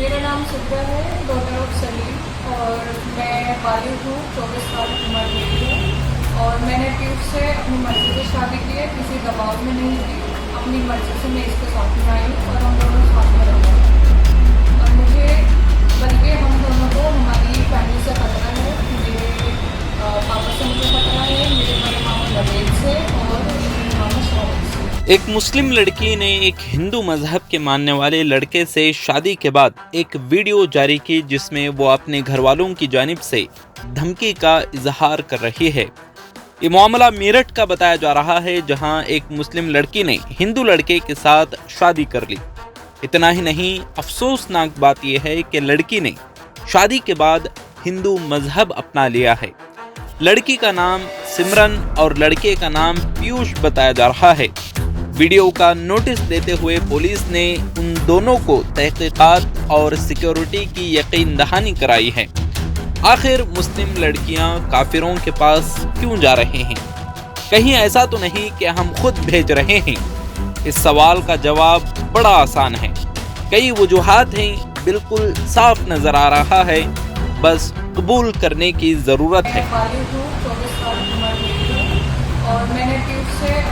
मेरा नाम सिद्रा है, डॉटर ऑफ सलीम। और मैं बालिग हूँ, 24 साल उम्र मेरी है। और मैंने पीयूष से अपनी मर्ज़ी से शादी की है, किसी दबाव में नहीं की। अपनी मर्ज़ी से मैं इसके साथ में आई और हम दोनों साथ में रह रहे हैं। और मुझे, बल्कि हम दोनों को हमारी फैमिली से खतरा है। मेरे पापा से मुझे खतरा है, मेरे बड़े मामा नवेद से और मेरे मामा शौकत से। एक मुस्लिम लड़की ने एक हिंदू मजहब के मानने वाले लड़के से शादी के बाद एक वीडियो जारी की जिसमें वो अपने घर वालों की जानिब से धमकी का इजहार कर रही है। ये मामला मेरठ का बताया जा रहा है, जहां एक मुस्लिम लड़की ने हिंदू लड़के के साथ शादी कर ली। इतना ही नहीं, अफसोसनाक बात यह है कि लड़की ने शादी के बाद हिंदू मजहब अपना लिया है। लड़की का नाम सिमरन और लड़के का नाम पीयूष बताया जा रहा है। वीडियो का नोटिस देते हुए पुलिस ने उन दोनों को तहकीकात और सिक्योरिटी की यकीन दहानी कराई है। आखिर मुस्लिम लड़कियां काफिरों के पास क्यों जा रहे हैं? कहीं ऐसा तो नहीं कि हम खुद भेज रहे हैं? इस सवाल का जवाब बड़ा आसान है। कई वजूहात हैं, बिल्कुल साफ नजर आ रहा है, बस कबूल करने की जरूरत है। मैं बालिग हूँ, 24 साल उम्र मेरी है। और मैंने पीयूष से